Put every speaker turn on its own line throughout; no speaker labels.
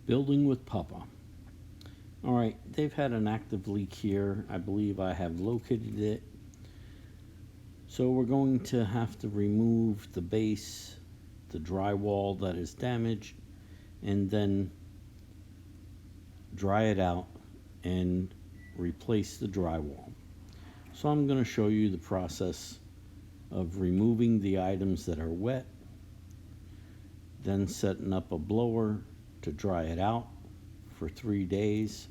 Building with Papa. All right, they've had an active leak here. I believe I have located it. So we're going to have to remove the base, the drywall that is damaged, and then dry it out and replace the drywall. So I'm going to show you the process of removing the items that are wet, then setting up a blower to dry it out for 3 days,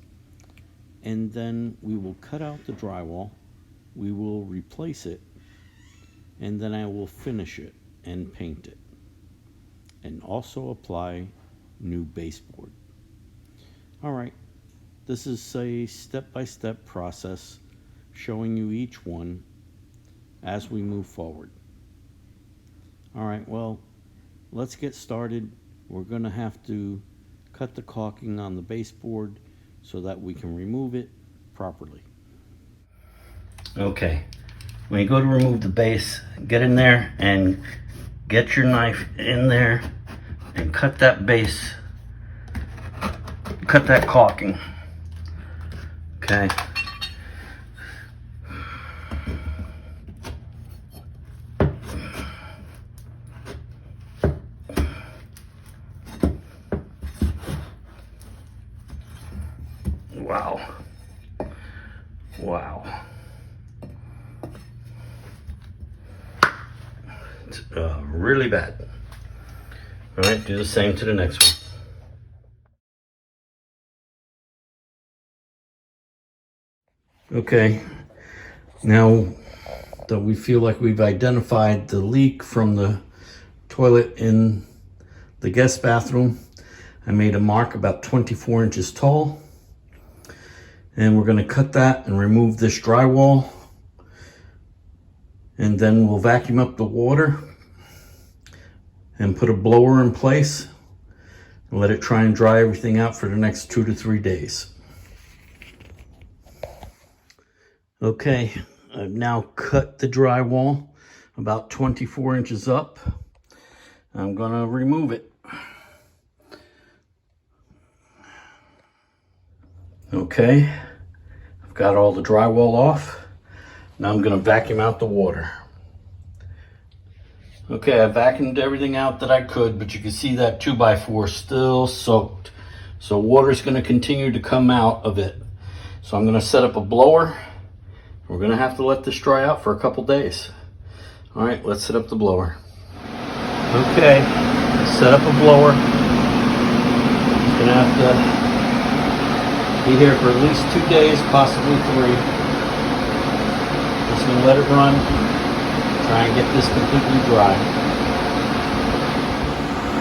and then we will cut out the drywall, we will replace it, and then I will finish it and paint it, and also apply new baseboard. All right, this is a step-by-step process showing you each one as we move forward. All right, well, let's get started. We're going to have to cut the caulking on the baseboard so that we can remove it properly.
Okay, when you go to remove the base, get in there and get your knife in there and cut that base, cut that caulking. Okay. Wow. Wow. It's really bad. All right, do the same to the next one.
Okay, now that we feel like we've identified the leak from the toilet in the guest bathroom, I made a mark about 24 inches tall, and we're going to cut that and remove this drywall, and then we'll vacuum up the water and put a blower in place and let it try and dry everything out for the next 2 to 3 days. Okay, I've now cut the drywall about 24 inches up. I'm gonna remove it. Okay, I've got all the drywall off. Now I'm gonna vacuum out the water. Okay, I vacuumed everything out that I could, but you can see that 2x4 still soaked. So water's gonna continue to come out of it. So I'm gonna set up a blower. We're gonna have to let this dry out for a couple days. All right, let's set up the blower. Okay, set up a blower. It's gonna have to be here for at least 2 days, possibly 3. Just gonna let it run. Try and get this completely dry.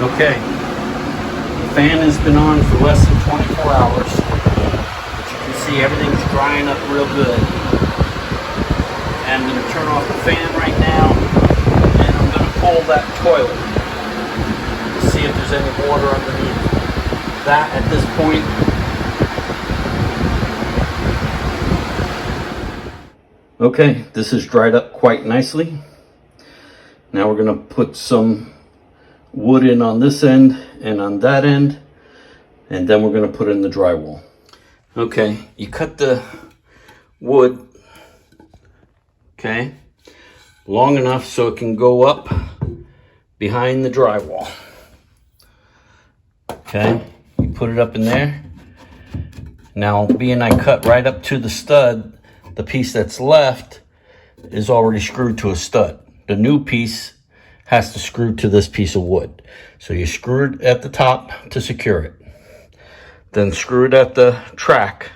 Okay, the fan has been on for less than 24 hours. But you can see everything's drying up real good. And I'm going to turn off the fan right now, and I'm going to pull that toilet to see if there's any water underneath that at this point. Okay, this is dried up quite nicely. Now we're going to put some wood in on this end and on that end, and then we're going to put in the drywall. Okay, you cut the wood, okay, long enough so it can go up behind the drywall. Okay, you put it up in there. Now, being I cut right up to the stud, the piece that's left is already screwed to a stud. The new piece has to screw to this piece of wood. So you screw it at the top to secure it. Then screw it at the track.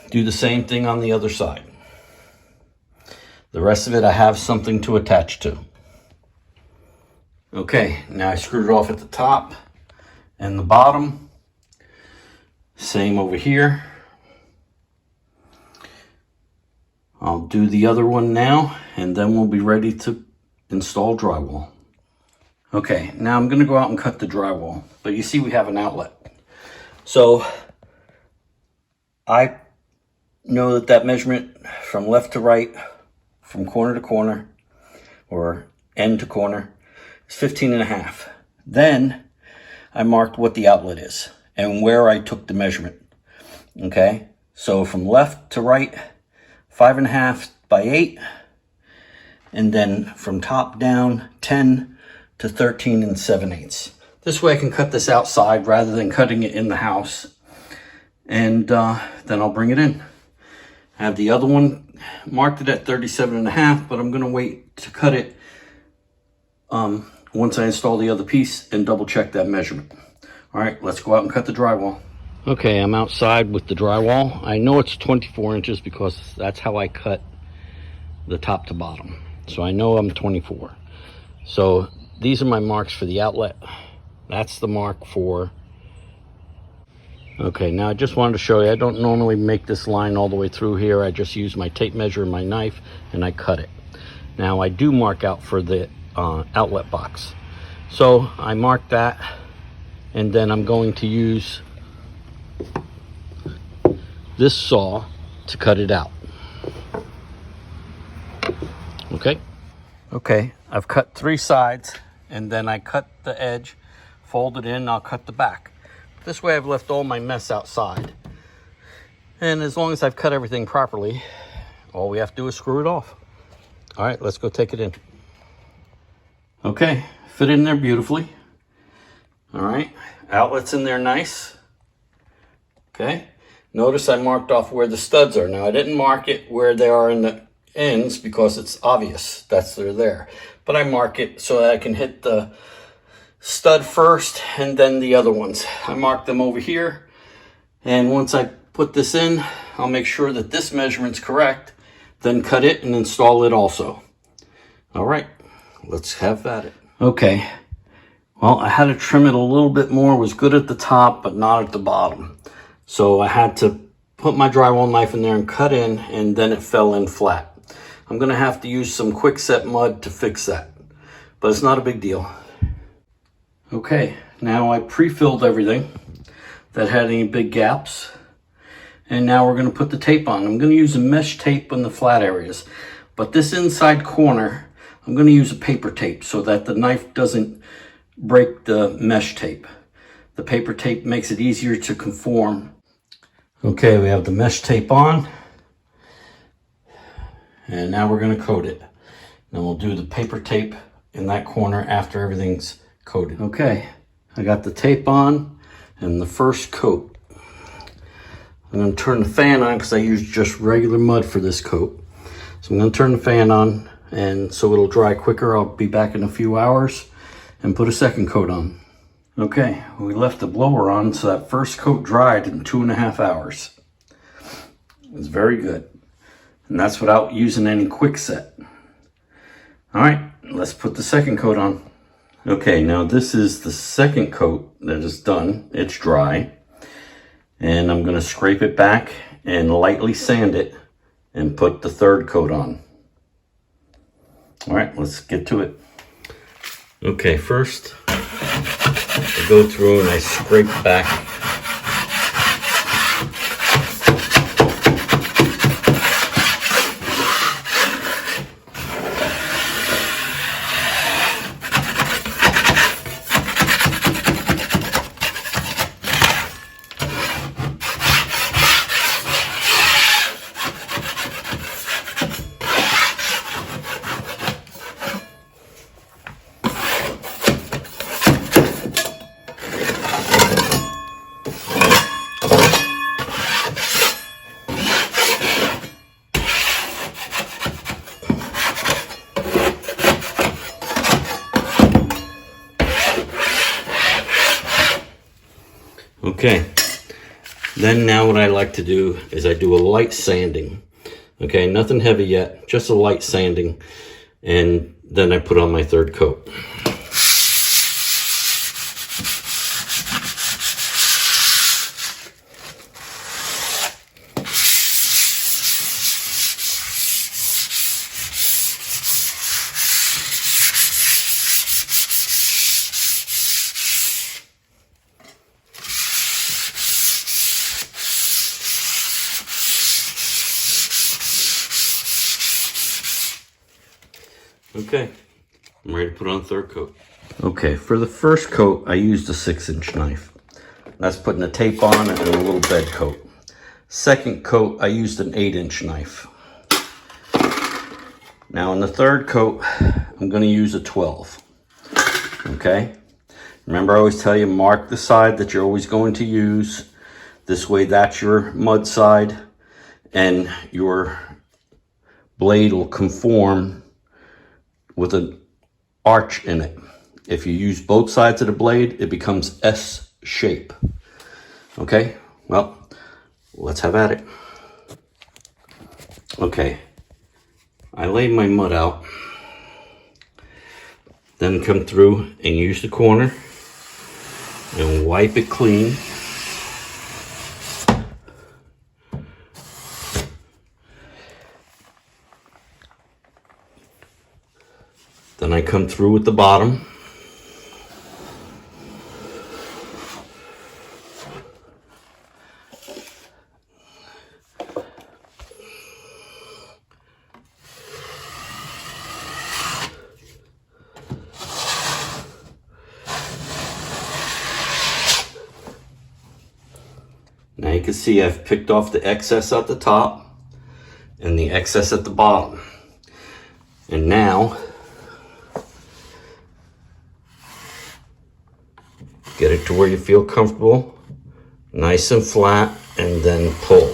Do the same thing on the other side. The rest of it, I have something to attach to. Okay, now I screwed it off at the top and the bottom. Same over here. I'll do the other one now, and then we'll be ready to install drywall. Okay, now I'm gonna go out and cut the drywall, but you see we have an outlet. So I know that that measurement from left to right, from corner to corner, or end to corner, is 15 and a half. Then
I marked what the outlet is and where I took the measurement. Okay, so from left to right, 5.5 by 8, and then from top down, 10 to 13 7/8. This way I can cut this outside rather than cutting it in the house. And then I'll bring it in. I have the other one marked it at 37.5, but I'm gonna wait to cut it once I install the other piece and double check that measurement. All right, let's go out and cut the drywall. Okay, I'm outside with the drywall. I know it's 24 inches because that's how I cut the top to bottom. So I know I'm 24. So these are my marks for the outlet. That's the mark for... Okay, now I just wanted to show you, I don't normally make this line all the way through here. I just use my tape measure and my knife and I cut it. Now I do mark out for the outlet box. So I mark that, and then I'm going to use this saw to cut it out. Okay, I've cut 3 sides, and then I cut the edge, fold it in, I'll cut the back. This way I've left all my mess outside. And as long as I've cut everything properly, all we have to do is screw it off. All right, let's go take it in. Okay, fit in there beautifully. All right, outlets in there nice. Okay, notice I marked off where the studs are. Now I didn't mark it where they are in the ends because it's obvious that's they're there. But I mark it so that I can hit the stud first and then the other ones. I mark them over here, and once I put this in, I'll make sure that this measurement's correct, then cut it and install it also. All right, let's have at it. Okay, well, I had to trim it a little bit more. It was good at the top, but not at the bottom. So I had to put my drywall knife in there and cut in, and then it fell in flat. I'm gonna have to use some quickset mud to fix that, but it's not a big deal. Okay, now I pre-filled everything that had any big gaps, and now we're gonna put the tape on. I'm gonna use a mesh tape on the flat areas, but this inside corner, I'm gonna use a paper tape so that the knife doesn't break the mesh tape. The paper tape makes it easier to conform. Okay, we have the mesh tape on, and now we're gonna coat it. Then we'll do the paper tape in that corner after everything's coated. Okay, I got the tape on and the first coat. I'm gonna turn the fan on because I use just regular mud for this coat. So I'm gonna turn the fan on, and so it'll dry quicker. I'll be back in a few hours and put a second coat on. Okay, we left the blower on, so that first coat dried in 2.5 hours. It's very good. And that's without using any quickset. All right, let's put the second coat on. Okay, now this is the second coat that is done. It's dry. And I'm gonna scrape it back and lightly sand it and put the third coat on. All right, let's get to it. Okay, first I go through and I scrape back Okay, then now what I like to do is I do a light sanding. Okay, nothing heavy yet, just a light sanding, and then I put on my third coat. Okay, I'm ready to put on third coat. Okay, for the first coat, I used a 6-inch knife. That's putting a tape on and a little bed coat. Second coat, I used an 8-inch knife. Now in the third coat, I'm going to use a 12. Okay? Remember, I always tell you, mark the side that you're always going to use. This way, that's your mud side, and your blade will conform with an arch in it. If you use both sides of the blade, it becomes S shape. Okay? Well, let's have at it. Okay. I lay my mud out, then come through and use the corner and wipe it clean. Then I come through with the bottom. Now you can see I've picked off the excess at the top and the excess at the bottom. And now, get it to where you feel comfortable, nice and flat, and then pull.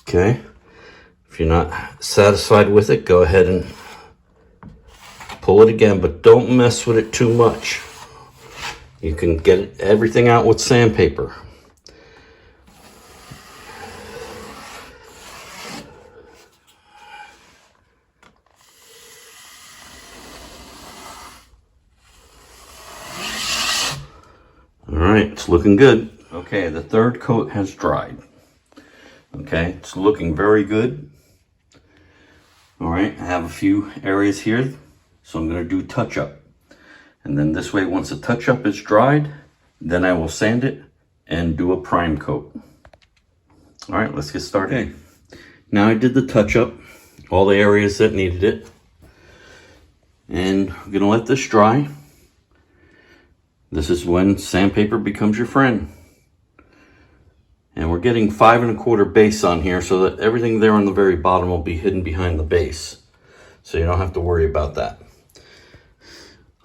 Okay, if you're not satisfied with it, go ahead and pull it again, but don't mess with it too much. You can get everything out with sandpaper. All right, it's looking good. Okay, the third coat has dried. Okay, it's looking very good. All right, I have a few areas here, so I'm going to do touch up. And then this way, once the touch up is dried, then I will sand it and do a prime coat. All right, let's get started. Okay. Now I did the touch up, all the areas that needed it. And I'm going to let this dry. This is when sandpaper becomes your friend. And we're getting 5 1/4 base on here so that everything there on the very bottom will be hidden behind the base. So you don't have to worry about that.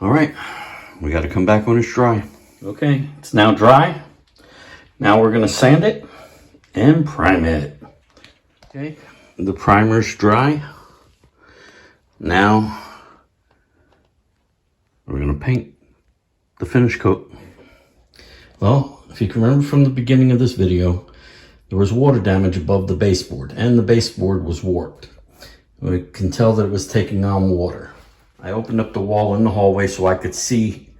All right, we got to come back when it's dry. Okay, it's now dry. Now we're going to sand it and prime it. Okay, the primer's dry. Now we're going to paint the finish coat. Well, if you can remember from the beginning of this video, there was water damage above the baseboard, and the baseboard was warped. We can tell that it was taking on water. I opened up the wall in the hallway so I could see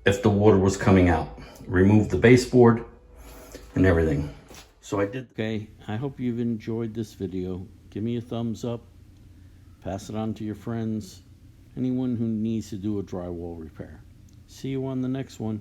if the water was coming out. Removed the baseboard and everything. So I did.
Okay, I hope you've enjoyed this video. Give me a thumbs up. Pass it on to your friends. Anyone who needs to do a drywall repair. See you on the next one.